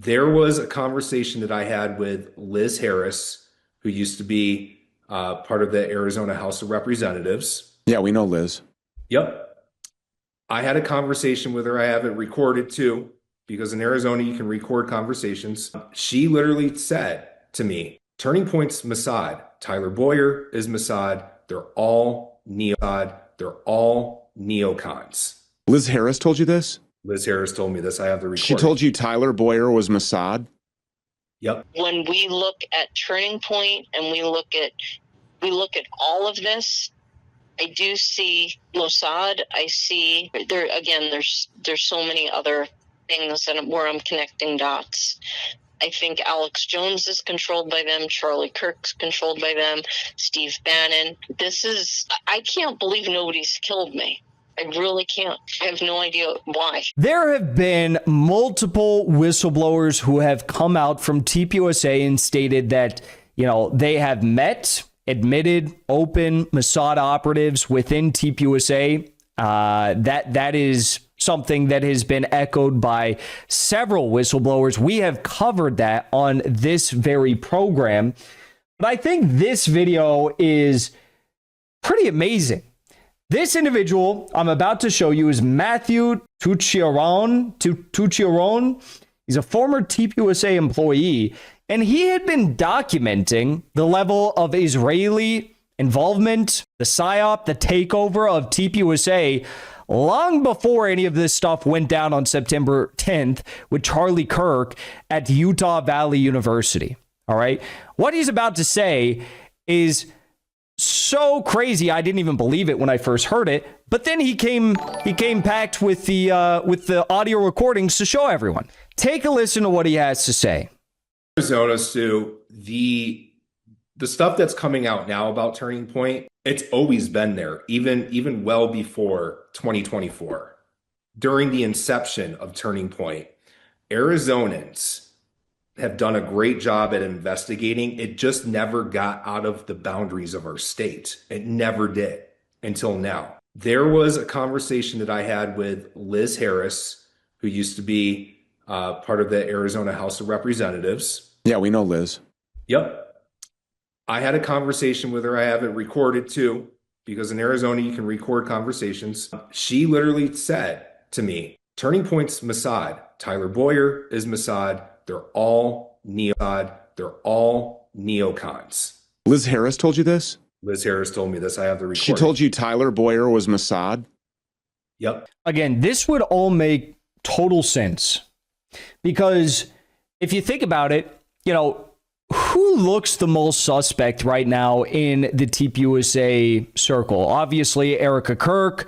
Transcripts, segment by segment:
There was a conversation that I had with Liz Harris, who used to be part of the Arizona House of Representatives. Yeah, we know Liz. Yep. I had a conversation with her. I have it recorded too, because in Arizona you can record conversations. She literally said to me, Turning Point's Mossad. Tyler Boyer is Mossad. They're all They're all neocons. Liz Harris told you this? Liz Harris told me this. I have the recording. She told you Tyler Boyer was Mossad? Yep. When we look at Turning Point and we look at all of this, I do see Mossad. I see there again. There's so many other things where I'm connecting dots. I think Alex Jones is controlled by them. Charlie Kirk's controlled by them. Steve Bannon. I can't believe nobody's killed me. I really can't. I have no idea why. There have been multiple whistleblowers who have come out from TPUSA and stated that, they have met, admitted, open Mossad operatives within TPUSA. That is something that has been echoed by several whistleblowers. We have covered that on this very program. But I think this video is pretty amazing. This individual I'm about to show you is Matthew Tucciarone. He's a former TPUSA employee, and he had been documenting the level of Israeli involvement, the PSYOP, the takeover of TPUSA, long before any of this stuff went down on September 10th with Charlie Kirk at Utah Valley University. All right. What he's about to say is so crazy. I didn't even believe it when I first heard it. But then he came packed with the audio recordings to show everyone. Take a listen to what he has to say. Arizona, Stu, the stuff that's coming out now about Turning Point, it's always been there, even well before 2024. During the inception of Turning Point, Arizonans have done a great job at investigating. It just never got out of the boundaries of our state. It never did until now. There was a conversation that I had with Liz Harris, who used to be part of the Arizona House of Representatives. Yeah, we know Liz. Yep. I had a conversation with her. I have it recorded too, because in Arizona you can record conversations. She literally said to me, Turning Point's Mossad. Tyler Boyer is Mossad. They're all neocons. Liz Harris told you this? Liz Harris told me this. I have the recording. She told you Tyler Boyer was Mossad? Yep. Again, this would all make total sense, because if you think about it, who looks the most suspect right now in the TPUSA circle? Obviously, Erika Kirk,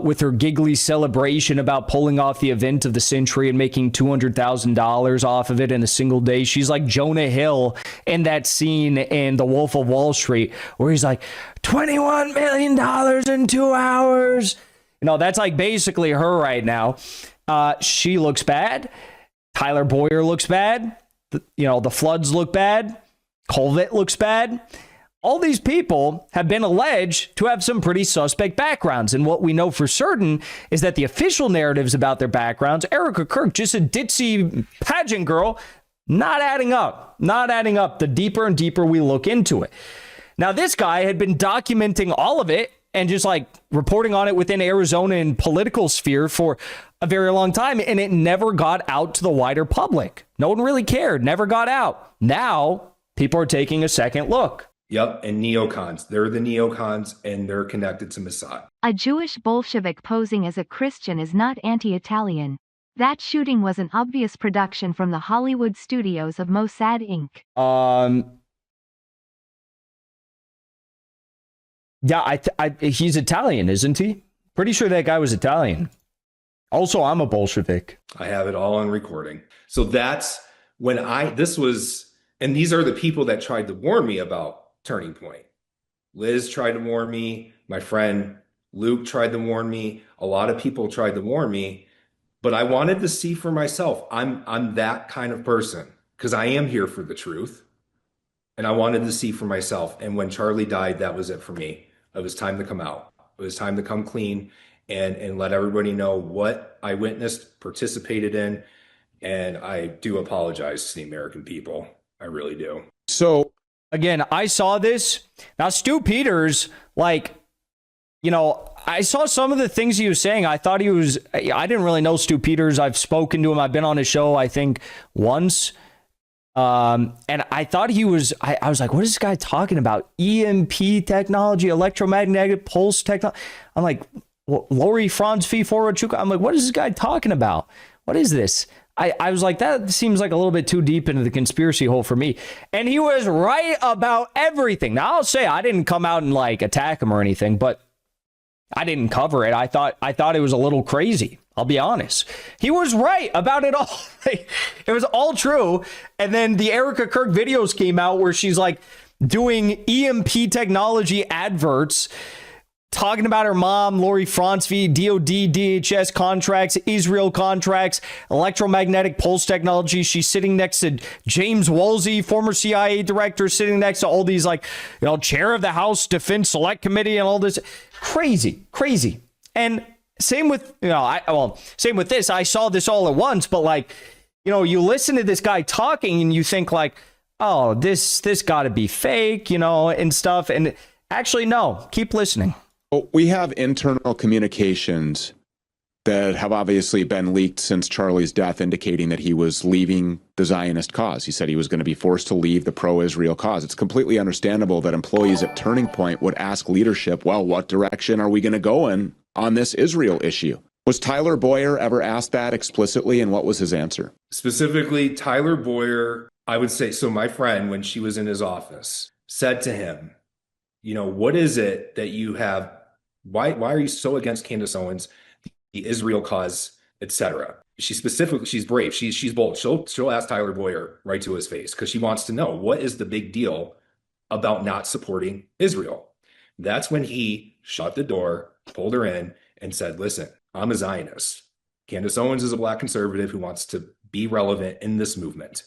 with her giggly celebration about pulling off the event of the century and making $200,000 off of it in a single day. She's like Jonah Hill in that scene in The Wolf of Wall Street, where he's like, $21 million in 2 hours. That's like basically her right now. She looks bad. Tyler Boyer looks bad. The floods look bad. Colvett looks bad. All these people have been alleged to have some pretty suspect backgrounds. And what we know for certain is that the official narratives about their backgrounds, Erika Kirk, just a ditzy pageant girl, not adding up. The deeper and deeper we look into it. Now, this guy had been documenting all of it and just like reporting on it within Arizona and political sphere for a very long time, and it never got out to the wider public. No one really cared, never got out. Now, people are taking a second look. Yep, and neocons. They're the neocons, and they're connected to Mossad. A Jewish Bolshevik posing as a Christian is not anti-Italian. That shooting was an obvious production from the Hollywood studios of Mossad Inc. Yeah, he's Italian, isn't he? Pretty sure that guy was Italian. Also, I'm a Bolshevik. I have it all on recording. So that's when and these are the people that tried to warn me about Turning Point. Liz tried to warn me. My friend Luke tried to warn me. A lot of people tried to warn me, but I wanted to see for myself. I'm that kind of person, because I am here for the truth. And I wanted to see for myself. And when Charlie died, that was it for me. It was time to come out. It was time to come clean and let everybody know what I witnessed, participated in, And I do apologize to the American people. I really do. So Again, I saw this. Now, Stu Peters, like, you know, I saw some of the things he was saying. I thought he was, I didn't really know Stu Peters. I've spoken to him. I've been on his show, I think, once. And I thought he was, I was like, what is this guy talking about? EMP technology, electromagnetic pulse technology. I'm like, Lori Franz V. Chuka. I'm like, what is this guy talking about? What is this? I was like, that seems like a little bit too deep into the conspiracy hole for me. And he was right about everything. Now, I'll say I didn't come out and like attack him or anything, but I didn't cover it. I thought it was a little crazy. I'll be honest. He was right about it all. It was all true. And then the Erika Kirk videos came out where she's like doing EMP technology adverts, talking about her mom, Lori Franz V, DOD, DHS contracts, Israel contracts, electromagnetic pulse technology. She's sitting next to James Woolsey, former CIA director, sitting next to all these, like, you know, chair of the House Defense Select Committee and all this. Crazy. And same with, you know, same with this. I saw this all at once, but like, you know, you listen to this guy talking and you think like, oh, this got to be fake, you know, and stuff. And actually, no, keep listening. we have internal communications that have obviously been leaked since Charlie's death, indicating that he was leaving the Zionist cause. He said he was going to be forced to leave the pro-Israel cause. It's completely understandable that employees at Turning Point would ask leadership, well, what direction are we going to go in on this Israel issue? Was Tyler Boyer ever asked that explicitly, and what was his answer? Specifically, Tyler Boyer, I would say, so my friend, when she was in his office, said to him, you know, what is it that you have, why are you so against Candace Owens, the Israel cause, etc.? She's brave. She's bold. She'll ask Tyler Boyer right to his face because she wants to know, what is the big deal about not supporting Israel? That's when he shut the door, pulled her in, and said, listen, I'm a Zionist. Candace Owens is a black conservative who wants to be relevant in this movement.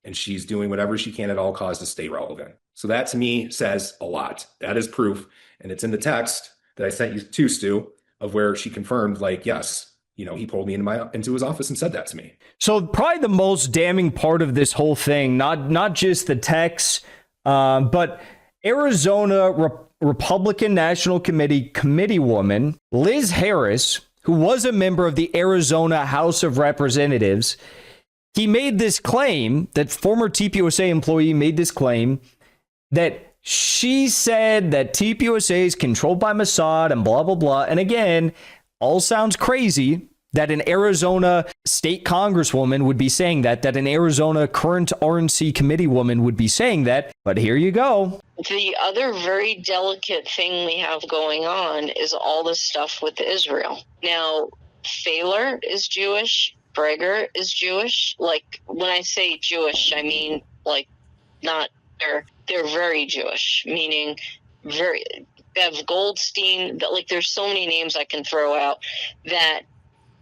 And she's doing whatever she can at all costs to stay relevant. So that to me says a lot. That is proof. And it's in the text that I sent you to, Stu, of where she confirmed, like, yes, you know, he pulled me into his office and said that to me. So probably the most damning part of this whole thing, not just the text, but Arizona Republican National Committee woman Liz Harris, who was a member of the Arizona House of Representatives, he made this claim, that former TPUSA employee made this claim that she said that TPUSA is controlled by Mossad and blah, blah, blah. And again, all sounds crazy that an Arizona state congresswoman would be saying that an Arizona current RNC committee woman would be saying that. But here you go. The other very delicate thing we have going on is all this stuff with Israel. Now, Thaler is Jewish. Breger is Jewish. Like, when I say Jewish, I mean, like, not, they're very Jewish, meaning very, Bev Goldstein, that, like, there's so many names I can throw out that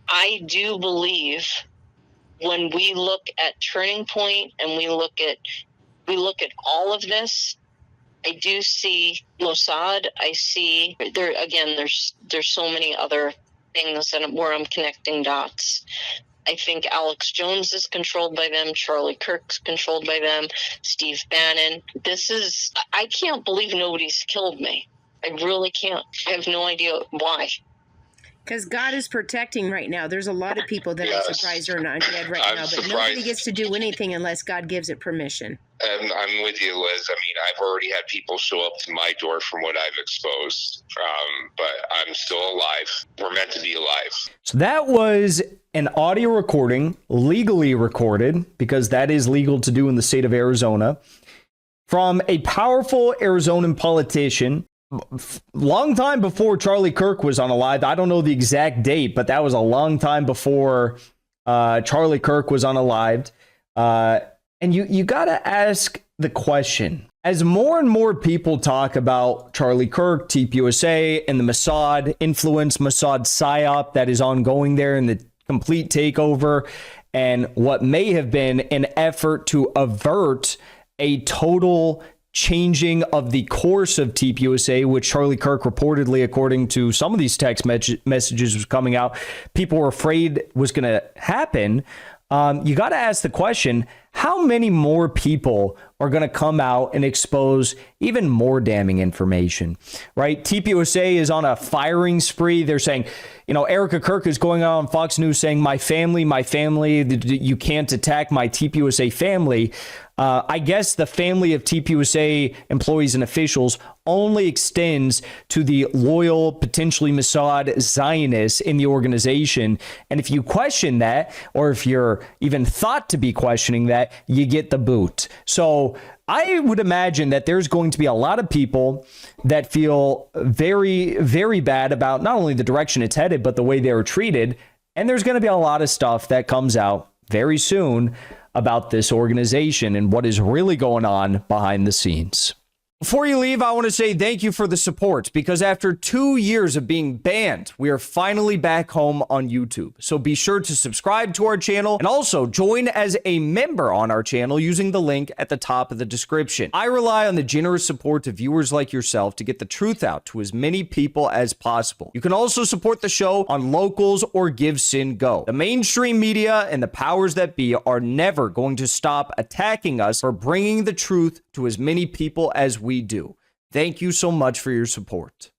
I do believe when we look at Turning Point and we look at all of this, I do see Mossad. I see there again. There's so many other things where I'm connecting dots. I think Alex Jones is controlled by them. Charlie Kirk's controlled by them. Steve Bannon. I can't believe nobody's killed me. I really can't. I have no idea why. Because God is protecting right now. There's a lot of people that I'm surprised are not dead right now, but nobody gets to do anything unless God gives it permission. And I'm with you, Liz. I mean, I've already had people show up to my door from what I've exposed, but I'm still alive. We're meant to be alive. So that was an audio recording, legally recorded, because that is legal to do in the state of Arizona, from a powerful Arizonan politician. Long time before Charlie Kirk was unalived. I don't know the exact date, but that was a long time before Charlie Kirk was unalived. And you got to ask the question, as more and more people talk about Charlie Kirk, TPUSA, and the Mossad influence, Mossad psyop that is ongoing there, and the complete takeover, and what may have been an effort to avert a total changing of the course of TPUSA, which Charlie Kirk reportedly, according to some of these text messages was coming out, people were afraid was going to happen. you got to ask the question, how many more people are going to come out and expose even more damning information, right? TPUSA is on a firing spree. They're saying, Erika Kirk is going on Fox News saying, my family, you can't attack my TPUSA family. I guess the family of TPUSA employees and officials only extends to the loyal, potentially MOSSAD Zionists in the organization. And if you question that, or if you're even thought to be questioning that, you get the boot. So I would imagine that there's going to be a lot of people that feel very, very bad about not only the direction it's headed, but the way they were treated. And there's going to be a lot of stuff that comes out very soon about this organization and what is really going on behind the scenes. Before you leave, I want to say thank you for the support, because after 2 years of being banned, we are finally back home on YouTube. So be sure to subscribe to our channel and also join as a member on our channel using the link at the top of the description. I rely on the generous support of viewers like yourself to get the truth out to as many people as possible. You can also support the show on Locals or Give Sin Go. The mainstream media and the powers that be are never going to stop attacking us for bringing the truth to as many people as we do. Thank you so much for your support.